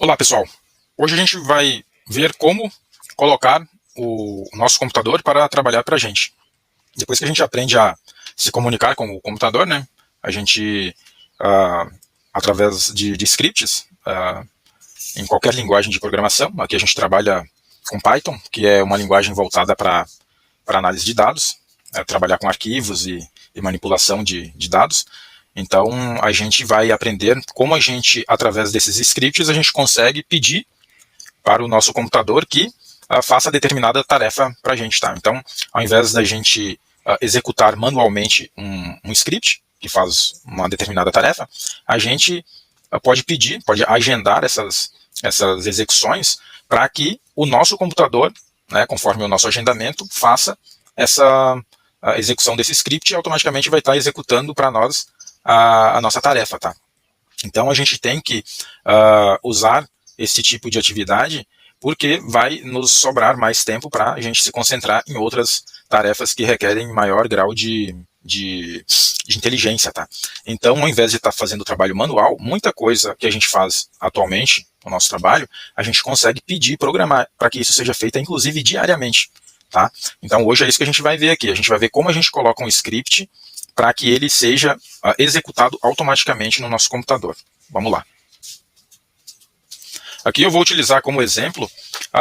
Olá pessoal, hoje a gente vai ver como colocar o nosso computador para trabalhar para a gente. Depois que a gente aprende a se comunicar com o computador, né, a gente, através de scripts, em qualquer linguagem de programação, aqui a gente trabalha com Python, que é uma linguagem voltada para análise de dados, trabalhar com arquivos e manipulação de dados. Então a gente vai aprender como a gente, através desses scripts, a gente consegue pedir para o nosso computador que faça determinada tarefa para a gente. Tá? Então, ao invés da gente executar manualmente um script que faz uma determinada tarefa, a gente pode pedir, pode agendar essas execuções para que o nosso computador, né, conforme o nosso agendamento, faça essa execução desse script e automaticamente vai estar executando para nós a nossa tarefa. Tá? Então a gente tem que usar esse tipo de atividade porque vai nos sobrar mais tempo para a gente se concentrar em outras tarefas que requerem maior grau de inteligência. Tá? Então, ao invés de estar fazendo trabalho manual, muita coisa que a gente faz atualmente no nosso trabalho, a gente consegue pedir, programar para que isso seja feito, inclusive diariamente. Tá? Então, hoje é isso que a gente vai ver aqui. A gente vai ver como a gente coloca um script para que ele seja executado automaticamente no nosso computador. Vamos lá. Aqui eu vou utilizar como exemplo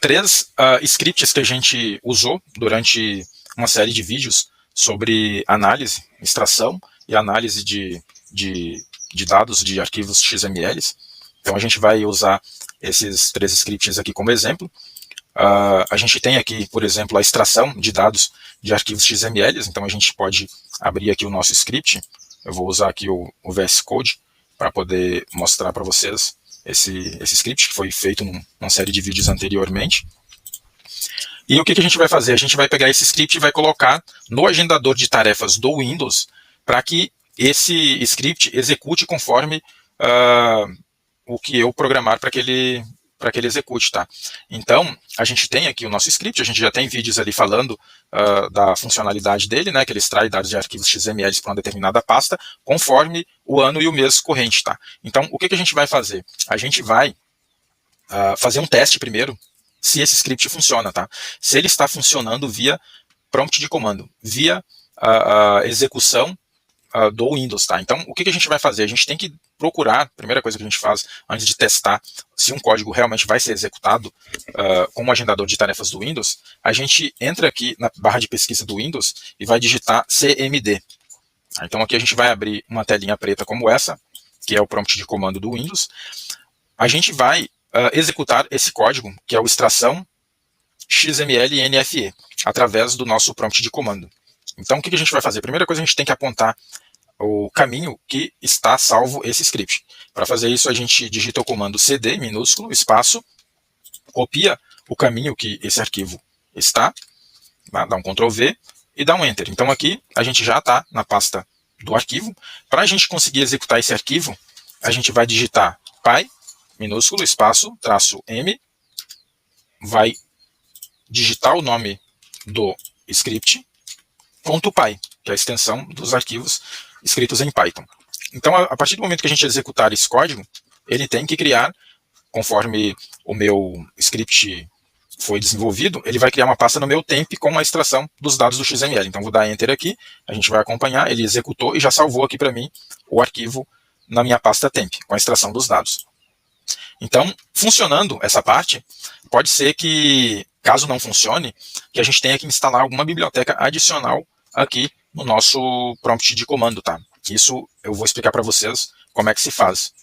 três scripts que a gente usou durante uma série de vídeos sobre análise, extração e análise de dados de arquivos XML. Então a gente vai usar esses três scripts aqui como exemplo. A gente tem aqui, por exemplo, a extração de dados de arquivos XML, então a gente pode abrir aqui o nosso script. Eu vou usar aqui o VS Code para poder mostrar para vocês esse script que foi feito numa série de vídeos anteriormente. E o que a gente vai fazer? A gente vai pegar esse script e vai colocar no agendador de tarefas do Windows para que esse script execute conforme o que eu programar para que ele execute. Tá? Então, a gente tem aqui o nosso script, a gente já tem vídeos ali falando da funcionalidade dele, né, que ele extrai dados de arquivos XML para uma determinada pasta, conforme o ano e o mês corrente. Tá? Então, o que a gente vai fazer? A gente vai fazer um teste primeiro, se esse script funciona. Tá? Se ele está funcionando via prompt de comando, via execução do Windows. Tá? Então, o que a gente vai fazer? A gente tem que procurar, a primeira coisa que a gente faz antes de testar se um código realmente vai ser executado com o agendador de tarefas do Windows, a gente entra aqui na barra de pesquisa do Windows e vai digitar CMD. Então aqui a gente vai abrir uma telinha preta como essa, que é o prompt de comando do Windows. A gente vai executar esse código, que é o extração XML NFE, através do nosso prompt de comando. Então o que a gente vai fazer? A primeira coisa, a gente tem que apontar o caminho que está salvo esse script. Para fazer isso, a gente digita o comando cd, minúsculo, espaço, copia o caminho que esse arquivo está, dá um Ctrl V e dá um Enter. Então aqui a gente já está na pasta do arquivo. Para a gente conseguir executar esse arquivo, a gente vai digitar py, minúsculo, espaço, traço M, vai digitar o nome do script, .py, que é a extensão dos arquivos escritos em Python. Então, a partir do momento que a gente executar esse código, ele tem que criar, conforme o meu script foi desenvolvido, ele vai criar uma pasta no meu temp com a extração dos dados do XML. Então, vou dar Enter aqui, a gente vai acompanhar, ele executou e já salvou aqui para mim o arquivo na minha pasta temp, com a extração dos dados. Então, funcionando essa parte, pode ser que, caso não funcione, que a gente tenha que instalar alguma biblioteca adicional aqui no nosso prompt de comando. Tá? Isso eu vou explicar para vocês como é que se faz.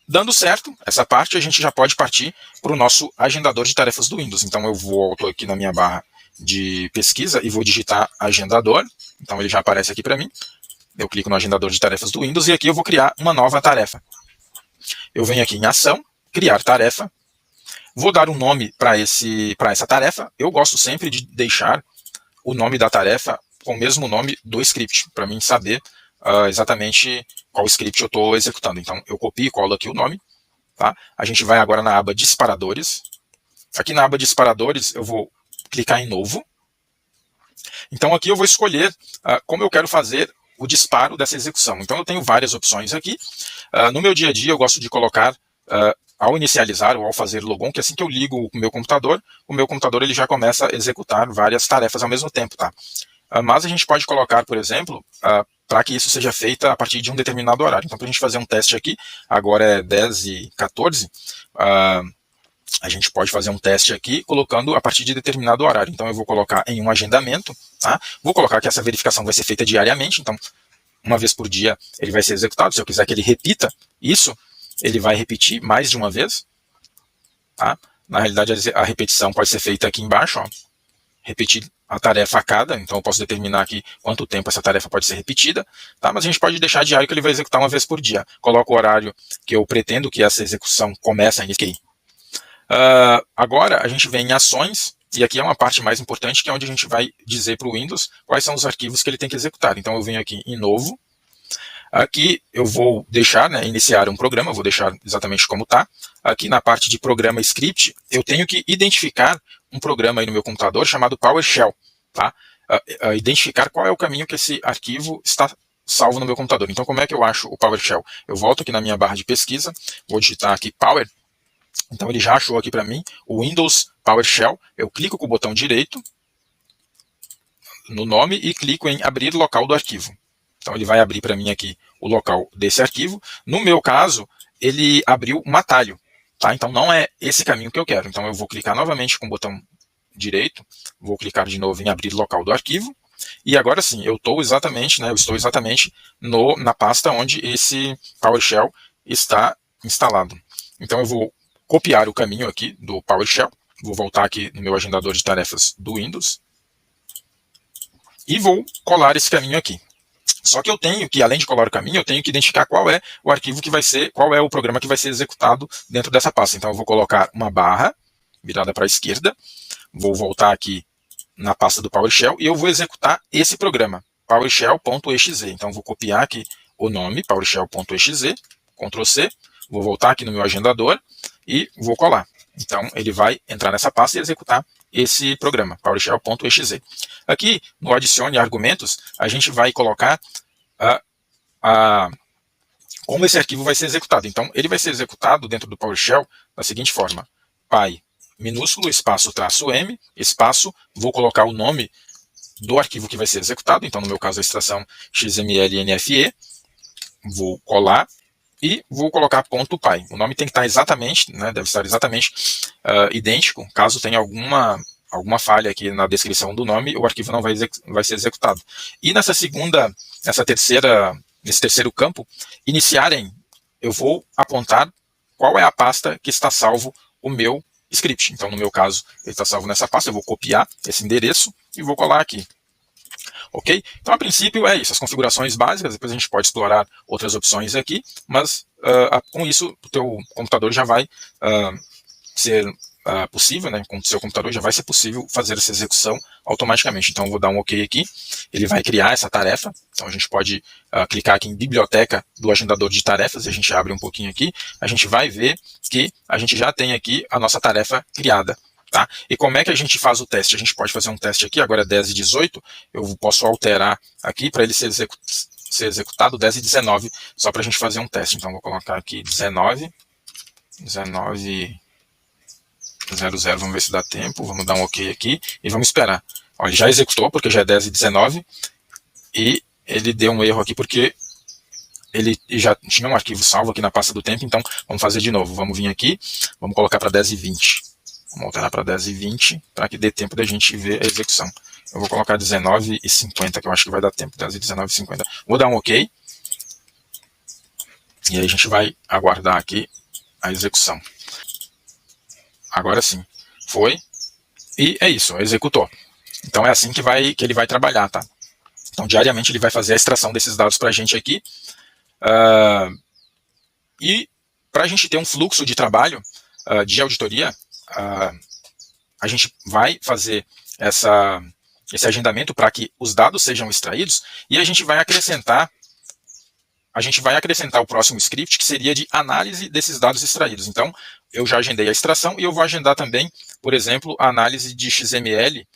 Dando certo essa parte, a gente já pode partir para o nosso agendador de tarefas do Windows. Então eu volto aqui na minha barra de pesquisa e vou digitar agendador. Então ele já aparece aqui para mim. Eu clico no agendador de tarefas do Windows e aqui eu vou criar uma nova tarefa. Eu venho aqui em ação, criar tarefa. Vou dar um nome para essa tarefa. Eu gosto sempre de deixar o nome da tarefa com o mesmo nome do script, para mim saber exatamente qual script eu estou executando. Então eu copio e colo aqui o nome. Tá? A gente vai agora na aba disparadores. Aqui na aba disparadores eu vou clicar em novo. Então aqui eu vou escolher como eu quero fazer o disparo dessa execução. Então eu tenho várias opções aqui. No meu dia a dia eu gosto de colocar ao inicializar ou ao fazer logon, que assim que eu ligo o meu computador ele já começa a executar várias tarefas ao mesmo tempo. Tá? Mas a gente pode colocar, por exemplo, para que isso seja feito a partir de um determinado horário. Então, para a gente fazer um teste aqui, agora é 10h14, a gente pode fazer um teste aqui colocando a partir de determinado horário. Então, eu vou colocar em um agendamento, tá? Vou colocar que essa verificação vai ser feita diariamente, então, uma vez por dia ele vai ser executado. Se eu quiser que ele repita isso, ele vai repetir mais de uma vez. Tá? Na realidade, a repetição pode ser feita aqui embaixo, ó. Repetir a tarefa a cada, então eu posso determinar aqui quanto tempo essa tarefa pode ser repetida, tá? Mas a gente pode deixar diário que ele vai executar uma vez por dia. Coloco o horário que eu pretendo que essa execução comece a iniciar. Agora a gente vem em ações, e aqui é uma parte mais importante, que é onde a gente vai dizer para o Windows quais são os arquivos que ele tem que executar. Então eu venho aqui em novo, aqui eu vou deixar, iniciar um programa, vou deixar exatamente como está. Aqui na parte de programa script, eu tenho que identificar um programa aí no meu computador chamado PowerShell. Tá? Identificar qual é o caminho que esse arquivo está salvo no meu computador. Então como é que eu acho o PowerShell? Eu volto aqui na minha barra de pesquisa, vou digitar aqui Power. Então ele já achou aqui para mim o Windows PowerShell. Eu clico com o botão direito no nome e clico em abrir local do arquivo. Então ele vai abrir para mim aqui o local desse arquivo. No meu caso, ele abriu um atalho. Tá? Então não é esse caminho que eu quero. Então eu vou clicar novamente com o botão direito, vou clicar de novo em abrir local do arquivo, e agora sim, eu estou exatamente na pasta onde esse PowerShell está instalado. Então eu vou copiar o caminho aqui do PowerShell, vou voltar aqui no meu agendador de tarefas do Windows, e vou colar esse caminho aqui. Só que eu tenho que, além de colar o caminho, eu tenho que identificar qual é o arquivo que vai ser, qual é o programa que vai ser executado dentro dessa pasta. Então eu vou colocar uma barra virada para a esquerda, vou voltar aqui na pasta do PowerShell e eu vou executar esse programa, PowerShell.exe. Então eu vou copiar aqui o nome, PowerShell.exe, Ctrl C, vou voltar aqui no meu agendador e vou colar. Então ele vai entrar nessa pasta e executar esse programa, PowerShell.exe. Aqui no adicione argumentos, a gente vai colocar como esse arquivo vai ser executado. Então ele vai ser executado dentro do PowerShell da seguinte forma: py minúsculo, espaço, traço M, espaço, vou colocar o nome do arquivo que vai ser executado, então no meu caso a extração XML-NFE, vou colar e vou colocar .py. O nome tem que estar exatamente, deve estar exatamente idêntico. Caso tenha alguma falha aqui na descrição do nome, o arquivo não vai ser executado. E nesse terceiro campo, iniciarem, eu vou apontar qual é a pasta que está salvo o meu script. Então, no meu caso, ele está salvo nessa pasta, eu vou copiar esse endereço e vou colar aqui. Ok? Então, a princípio, é isso, as configurações básicas, depois a gente pode explorar outras opções aqui, mas com isso, o teu computador já vai ser possível, com o seu computador já vai ser possível fazer essa execução automaticamente. Então eu vou dar um OK aqui, ele vai criar essa tarefa, então a gente pode clicar aqui em biblioteca do agendador de tarefas, e a gente abre um pouquinho aqui, a gente vai ver que a gente já tem aqui a nossa tarefa criada. Tá? E como é que a gente faz o teste? A gente pode fazer um teste aqui, agora é 10h18, eu posso alterar aqui para ele ser executado 10h19, só para a gente fazer um teste. Então vou colocar aqui 19h00, vamos ver se dá tempo, vamos dar um OK aqui e vamos esperar. Ó, ele já executou porque já é 10h19 e ele deu um erro aqui porque ele já tinha um arquivo salvo aqui na pasta do tempo, então vamos fazer de novo. Vamos vir aqui, vamos colocar para 10h20. Vamos alterar para 10h20 para que dê tempo da gente ver a execução. Eu vou colocar 19h50, que eu acho que vai dar tempo, 10h19h50. Vou dar um OK. E aí a gente vai aguardar aqui a execução. Agora sim, foi, e é isso, executou. Então é assim que ele vai trabalhar, tá? Então diariamente ele vai fazer a extração desses dados para a gente aqui, e para a gente ter um fluxo de trabalho de auditoria, a gente vai fazer esse agendamento para que os dados sejam extraídos, e a gente vai acrescentar o próximo script, que seria de análise desses dados extraídos. Então, eu já agendei a extração, e eu vou agendar também, por exemplo, a análise de XML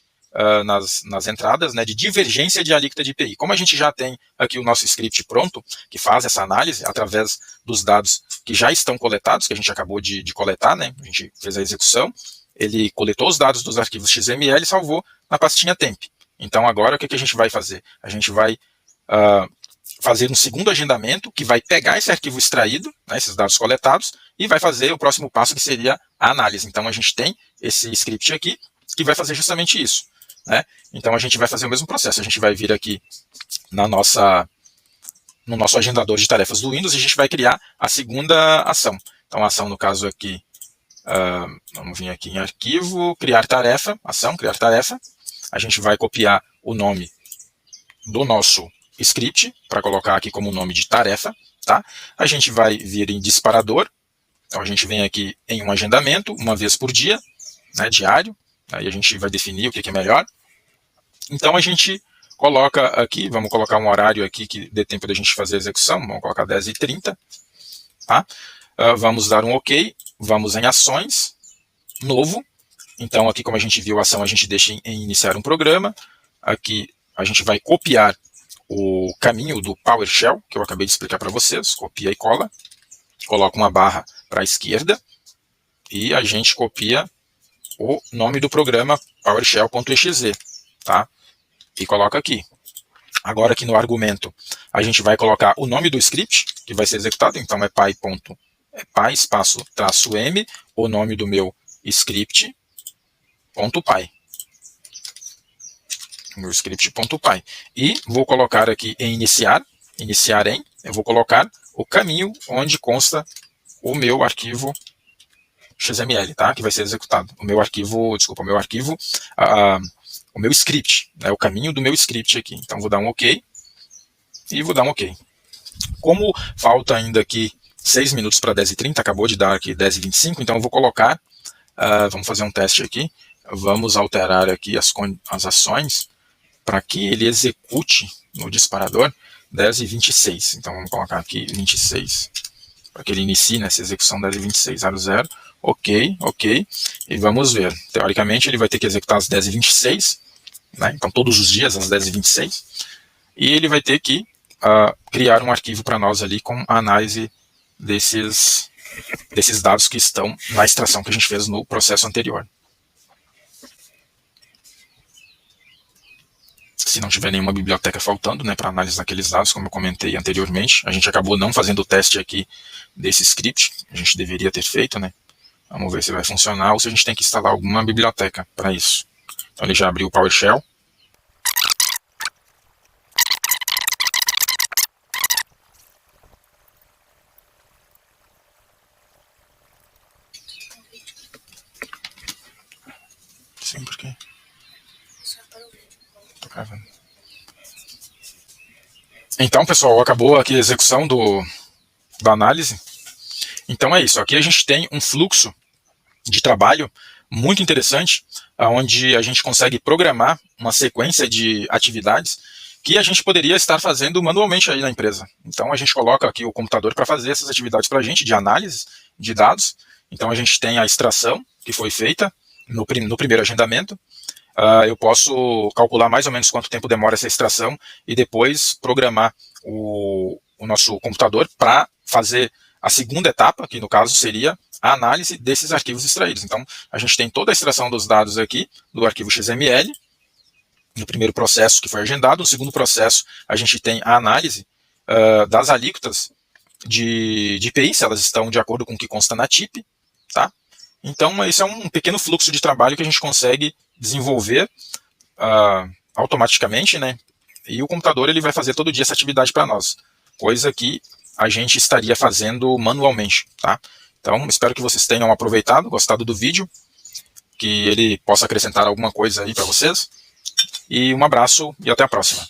nas entradas, né, de divergência de alíquota de IPI. Como a gente já tem aqui o nosso script pronto, que faz essa análise através dos dados que já estão coletados, que a gente acabou de coletar, né, a gente fez a execução, ele coletou os dados dos arquivos XML e salvou na pastinha temp. Então agora o que a gente vai fazer? A gente vai fazer um segundo agendamento que vai pegar esse arquivo extraído, né, esses dados coletados, e vai fazer o próximo passo, que seria a análise. Então a gente tem esse script aqui que vai fazer justamente isso, né? Então a gente vai fazer o mesmo processo. A gente vai vir aqui no nosso agendador de tarefas do Windows, e a gente vai criar a segunda ação. Então a ação, no caso aqui, vamos vir aqui em arquivo, criar tarefa, ação, criar tarefa. A gente vai copiar o nome do nosso script para colocar aqui como nome de tarefa, tá? A gente vai vir em disparador. Então a gente vem aqui em um agendamento, uma vez por dia, né, diário. Aí a gente vai definir o que é melhor. Então a gente coloca aqui, vamos colocar um horário aqui que dê tempo da gente fazer a execução, vamos colocar 10h30, tá? Vamos dar um OK, vamos em ações, novo. Então aqui, como a gente viu a ação, a gente deixa em iniciar um programa. Aqui a gente vai copiar o caminho do PowerShell, que eu acabei de explicar para vocês, copia e cola, coloca uma barra para a esquerda, e a gente copia o nome do programa PowerShell.exe, tá? E coloca aqui. Agora aqui no argumento, a gente vai colocar o nome do script que vai ser executado, então é py espaço -m, o nome do meu script, .py. Meu script.py. E vou colocar aqui em iniciar em, eu vou colocar o caminho onde consta o meu arquivo XML, tá? Que vai ser executado. O meu arquivo, o meu script, né? O caminho do meu script aqui. Então vou dar um OK e vou dar um OK. Como falta ainda aqui 6 minutos para 10h30, acabou de dar aqui 10h25, então eu vou colocar, vamos fazer um teste aqui, vamos alterar aqui as ações para que ele execute no disparador 10h26. Então vamos colocar aqui 26, para que ele inicie nessa execução 10h26:00. OK, OK, e vamos ver. Teoricamente ele vai ter que executar às 10h26, né? Então todos os dias às 10h26, e ele vai ter que criar um arquivo para nós ali com a análise desses dados que estão na extração que a gente fez no processo anterior. Se não tiver nenhuma biblioteca faltando, né, para análise daqueles dados, como eu comentei anteriormente, a gente acabou não fazendo o teste aqui desse script, a gente deveria ter feito, né? Vamos ver se vai funcionar ou se a gente tem que instalar alguma biblioteca para isso. Então ele já abriu o PowerShell. Sim, por quê? Tô gravando. Então, pessoal, acabou aqui a execução da análise. Então é isso. Aqui a gente tem um fluxo de trabalho muito interessante, onde a gente consegue programar uma sequência de atividades que a gente poderia estar fazendo manualmente aí na empresa. Então a gente coloca aqui o computador para fazer essas atividades para a gente, de análise de dados. Então a gente tem a extração que foi feita no primeiro agendamento. Eu posso calcular mais ou menos quanto tempo demora essa extração e depois programar o nosso computador para fazer a segunda etapa, que no caso seria a análise desses arquivos extraídos. Então, a gente tem toda a extração dos dados aqui do arquivo XML, no primeiro processo que foi agendado. No segundo processo, a gente tem a análise das alíquotas de IPI, se elas estão de acordo com o que consta na TIP, tá? Então, esse é um pequeno fluxo de trabalho que a gente consegue desenvolver automaticamente, né? E o computador ele vai fazer todo dia essa atividade para nós, coisa que a gente estaria fazendo manualmente, tá? Então, espero que vocês tenham aproveitado, gostado do vídeo, que ele possa acrescentar alguma coisa aí para vocês. E um abraço e até a próxima.